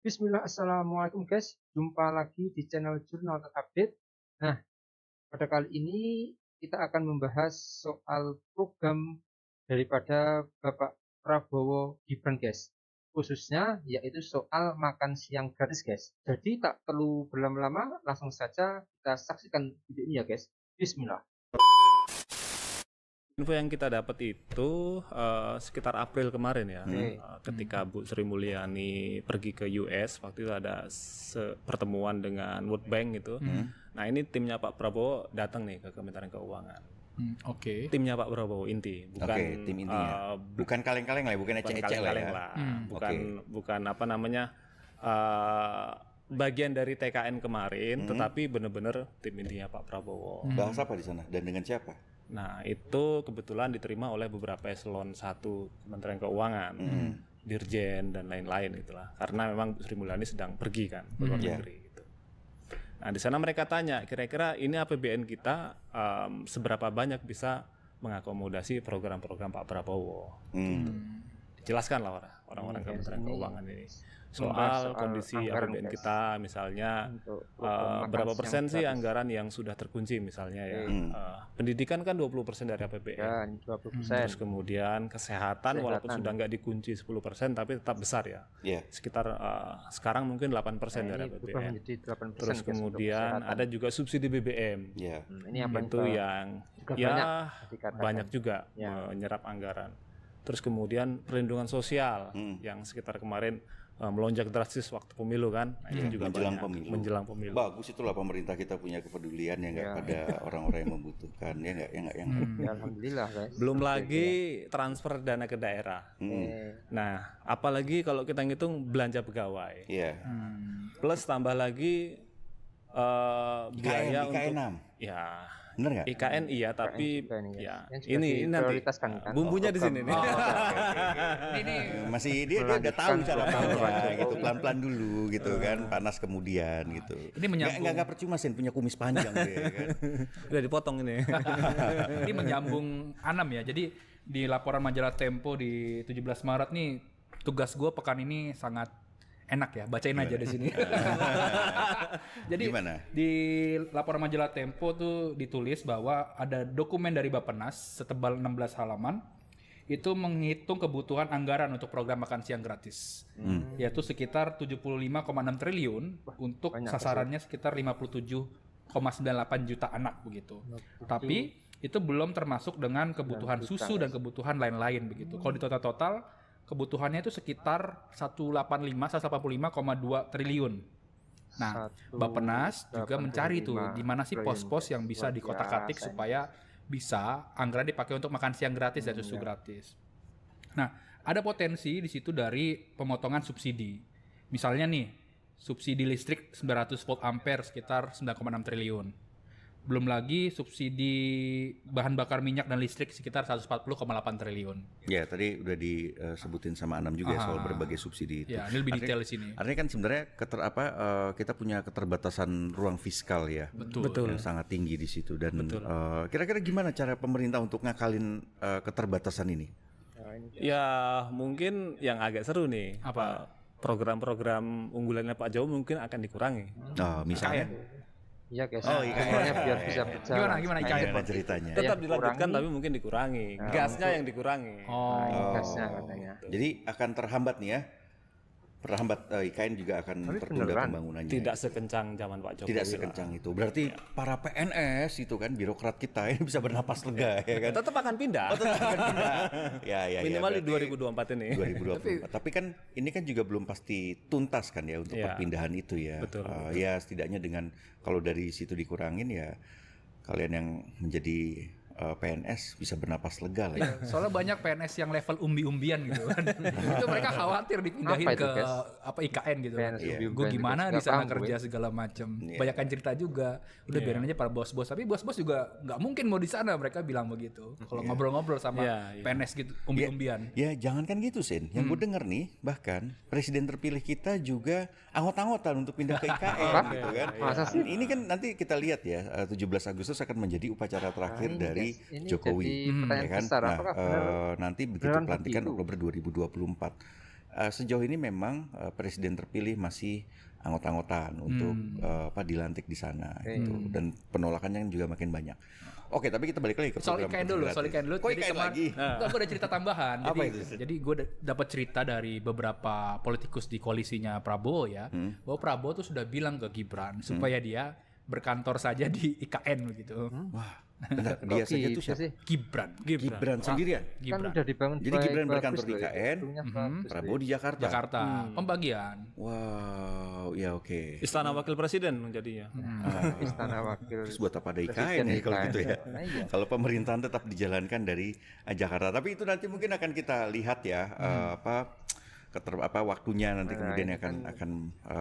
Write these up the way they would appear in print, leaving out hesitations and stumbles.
Bismillah, Assalamualaikum guys. Jumpa lagi di channel Jurnal Update. Nah, pada kali ini kita akan membahas soal program daripada Bapak Prabowo Gibran guys. Khususnya yaitu soal makan siang gratis guys. Jadi tak perlu berlama-lama, langsung saja kita saksikan video ini ya guys. Bismillah. Info yang kita dapat itu sekitar April kemarin ya, ketika Bu Sri Mulyani pergi ke US, waktu itu ada pertemuan dengan World Bank gitu. Nah ini timnya Pak Prabowo datang nih ke Kementerian Keuangan. Timnya Pak Prabowo inti, bukan tim intinya. Bukan kaleng-kaleng lah, bukan ecek-ecek lah ya. Bukan apa namanya bagian dari TKN kemarin, tetapi benar-benar tim intinya Pak Prabowo. Bahas apa di sana dan dengan siapa? Nah itu kebetulan diterima oleh beberapa eselon 1 Kementerian Keuangan, Dirjen dan lain-lain itulah. Karena memang Sri Mulyani sedang pergi kan ke luar negeri gitu. Nah di sana mereka tanya kira-kira ini APBN kita seberapa banyak bisa mengakomodasi program-program Pak Prabowo. Gitu. Dijelaskan lah orang-orang Kementerian Keuangan ini soal kondisi APBN kita, misalnya berapa persen sih anggaran yang sudah terkunci misalnya ya. Pendidikan kan 20% dari APBN. 20%. Terus kemudian kesehatan walaupun sudah nggak dikunci 10% tapi tetap besar ya. Sekitar sekarang mungkin 8% dari APBN. Terus kemudian ada juga subsidi BBM. Ini apa itu yang ya banyak juga menyerap anggaran. Terus kemudian perlindungan sosial yang sekitar kemarin melonjak drastis waktu pemilu kan, itu juga menjelang pemilu. Bagus itulah pemerintah kita punya kepedulian ya nggak pada orang-orang yang membutuhkan ya nggak Alhamdulillah guys. Belum lagi transfer dana ke daerah. Nah, apalagi kalau kita ngitung belanja pegawai. Plus tambah lagi biaya IKN untuk ya. Bener nggak? IKN iya, tapi ya ini nanti bumbunya di sini nih. Ini masih dia udah tahu cara mainnya gitu, pelan-pelan dulu gitu kan, panas kemudian gitu. Ini menyambung. Nggak percuma Sen punya kumis panjang dia kan. Udah dipotong ini. Ini menyambung Anam ya. Jadi di laporan majalah Tempo di 17 Maret nih, tugas gue pekan ini sangat enak ya, bacain aja di sini. Jadi gimana? Di laporan majalah Tempo tuh ditulis bahwa ada dokumen dari Bappenas setebal 16 halaman itu menghitung kebutuhan anggaran untuk program makan siang gratis. Yaitu sekitar 75,6 triliun untuk sasarannya sekitar 57,98 juta anak begitu. Tapi itu belum termasuk dengan kebutuhan susu dan kebutuhan lain-lain begitu. Kalau di total kebutuhannya itu sekitar 185,2 triliun. Nah, Bappenas juga mencari tuh di mana sih pos-pos yang bisa dikotak-atik supaya bisa anggaran dipakai untuk makan siang gratis dan susu gratis. Nah, ada potensi di situ dari pemotongan subsidi. Misalnya nih, subsidi listrik 900 volt ampere sekitar 9,6 triliun. Belum lagi subsidi bahan bakar minyak dan listrik sekitar 140,8 triliun. Ya, tadi udah disebutin sama Anam juga soal berbagai subsidi itu. Ya, ini lebih detail di sini. Artinya kan sebenarnya kita punya keterbatasan ruang fiskal ya. Betul. Yang sangat tinggi di situ dan kira-kira gimana cara pemerintah untuk ngakalin keterbatasan ini? Ya, mungkin yang agak seru nih. Apa? Program-program unggulannya Pak Jokowi mungkin akan dikurangi. Misalnya Iya guys. IKN biar bisa berjalan. Gimana IKN? Ceritanya. Tetap dilanjutkan tapi mungkin dikurangi. Gasnya yang dikurangi. Gasnya katanya. Jadi akan terhambat nih ya. IKN juga akan tertunda pembangunannya. Tidak sekencang zaman Pak Jokowi. Tidak sekencang itu. Berarti para PNS itu kan birokrat kita ini bisa bernapas lega ya kan. Tetap akan pindah. Ya. Minimal di 2024 ini. 2024. Tapi kan ini kan juga belum pasti tuntas kan ya untuk perpindahan itu ya. Betul. Ya setidaknya dengan kalau dari situ dikurangin ya kalian yang menjadi PNS bisa bernapas lega lah ya. Soalnya banyak PNS yang level umbi-umbian gitu kan. Itu mereka khawatir dipindahin ke IKN gitu. Gue gimana di sana kerja segala macam. Banyakan cerita juga. Udah biarin aja para bos-bos. Tapi bos-bos juga nggak mungkin mau di sana, mereka bilang begitu. Kalau ngobrol-ngobrol sama PNS gitu umbi-umbian. Ya jangan kan gitu Sen. Yang gue denger nih bahkan presiden terpilih kita juga anggot-anggotan untuk pindah ke IKN gitu kan. Masa sih? Ini kan nanti kita lihat ya 17 Agustus akan menjadi upacara terakhir dari Jokowi, ya kan? Nah, nanti begitu pelantikan Oktober 2024. Sejauh ini memang presiden terpilih masih anggot-anggotan untuk dilantik di sana gitu. Dan penolakannya juga makin banyak. Oke, tapi kita balik lagi ke soal program IKN dulu. Kok Jadi IKN lagi? gue ada cerita tambahan. Apa jadi, itu? jadi gue dapat cerita dari beberapa politikus di koalisinya Prabowo ya, bahwa Prabowo tuh sudah bilang ke Gibran supaya dia berkantor saja di IKN begitu. Wah, bentar, dia saja tuh siapa? Gibran Sendirian. Kan udah dibangun Jadi Gibran berkantor di bagus loh ya. IKN, Gedungnya bagus Prabowo loh di Jakarta. Pembagian. Wow, ya oke. Istana Wakil Presiden jadinya. ya. Istana Wakil. Terus buat apa ada IKN Presiden ya kalau IKN. gitu ya? Nah, iya. Kalau pemerintahan tetap dijalankan dari Jakarta, tapi itu nanti mungkin akan kita lihat ya waktunya nanti Nah, kemudian ini akan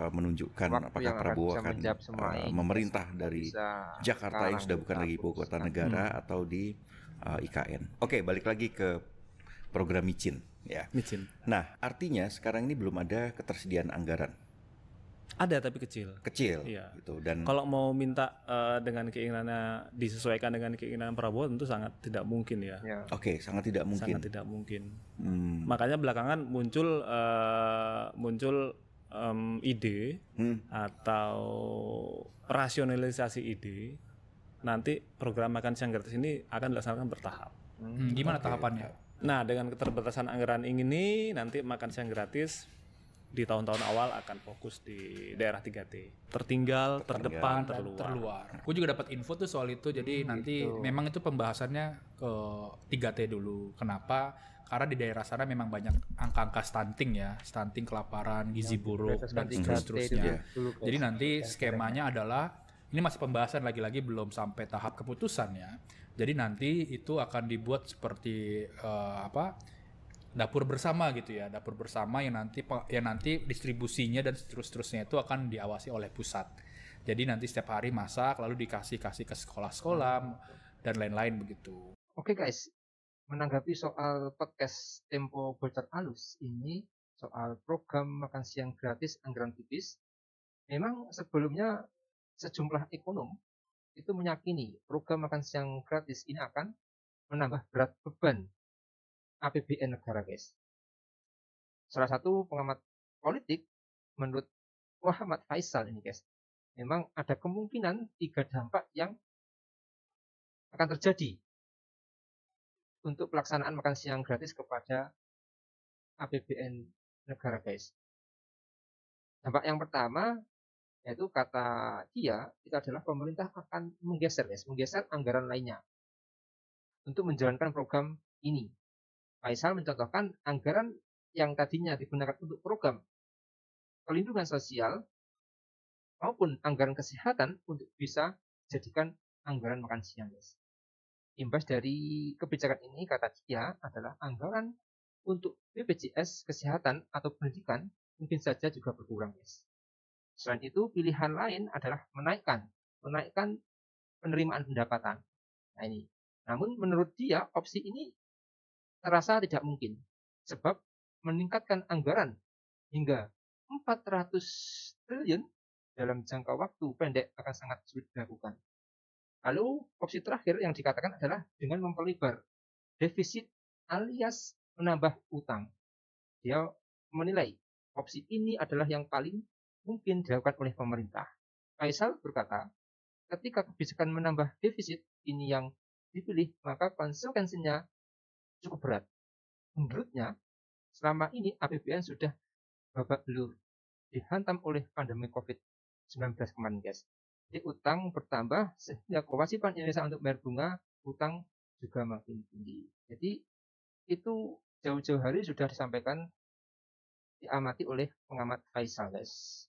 menunjukkan waktu apakah yang akan Prabowo bisa akan menjawab semua ini. memerintah dari Bisa Jakarta yang sekarang sudah bukan kita lagi ibu kota putuskan. negara atau di IKN. Oke, balik lagi ke program micin ya. Micin. Nah, artinya sekarang ini belum ada ketersediaan anggaran. Ada tapi kecil. Kecil Iya. gitu. Dan Kalau mau minta dengan keinginannya disesuaikan dengan keinginan Prabowo tentu sangat tidak mungkin ya. Ya. oke, sangat tidak mungkin. Sangat tidak mungkin. Hmm. Makanya belakangan muncul ide atau rasionalisasi ide. Nanti program makan siang gratis ini akan dilaksanakan bertahap. Gimana tahapannya? Nah, dengan keterbatasan anggaran ini nanti makan siang gratis di tahun-tahun awal akan fokus di daerah 3T. Tertinggal, terdepan, terluar. Gue juga dapat info tuh soal itu. Jadi nanti memang itu pembahasannya ke 3T dulu. Kenapa? Karena di daerah sana memang banyak angka-angka stunting ya, stunting, kelaparan, gizi buruk dan seterusnya. Jadi nanti skemanya adalah ini masih pembahasan, lagi-lagi belum sampai tahap keputusan ya. Jadi nanti itu akan dibuat seperti dapur bersama gitu ya, dapur bersama yang nanti distribusinya dan seterusnya itu akan diawasi oleh pusat. Jadi nanti setiap hari masak lalu dikasih ke sekolah-sekolah dan lain-lain begitu. Oke guys, menanggapi soal podcast Tempo Bocor Alus ini soal program makan siang gratis anggaran tipis, memang sebelumnya sejumlah ekonom itu meyakini program makan siang gratis ini akan menambah berat beban APBN negara guys. Salah satu pengamat politik menurut Muhammad Faisal ini guys, memang ada kemungkinan 3 dampak yang akan terjadi untuk pelaksanaan makan siang gratis kepada APBN negara guys. Dampak yang pertama yaitu kata dia itu adalah pemerintah akan menggeser anggaran lainnya untuk menjalankan program ini. Faisal mencontohkan anggaran yang tadinya digunakan untuk program perlindungan sosial maupun anggaran kesehatan untuk bisa dijadikan anggaran makan siang guys. Imbas dari kebijakan ini kata dia adalah anggaran untuk BPJS kesehatan atau pendidikan mungkin saja juga berkurang guys. Selain itu pilihan lain adalah menaikkan penerimaan pendapatan. Nah ini. Namun menurut dia opsi ini terasa tidak mungkin sebab meningkatkan anggaran hingga 400 triliun dalam jangka waktu pendek akan sangat sulit dilakukan. Lalu opsi terakhir yang dikatakan adalah dengan memperlebar defisit alias menambah utang. Dia menilai opsi ini adalah yang paling mungkin dilakukan oleh pemerintah. Faisal berkata, ketika kebijakan menambah defisit ini yang dipilih, maka konsekuensinya cukup berat. Menurutnya, selama ini APBN sudah babak belur, dihantam oleh pandemi COVID-19 kemarin guys. Jadi utang bertambah sehingga kewajiban Indonesia untuk bayar bunga utang juga makin tinggi. Jadi itu jauh-jauh hari sudah disampaikan, diamati oleh pengamat Faisal guys.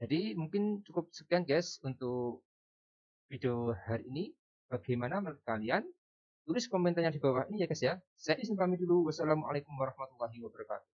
Jadi mungkin cukup sekian guys untuk video hari ini. Bagaimana menurut kalian? Tulis komentarnya di bawah ini ya guys ya. Saya izin pamit dulu. Wassalamualaikum warahmatullahi wabarakatuh.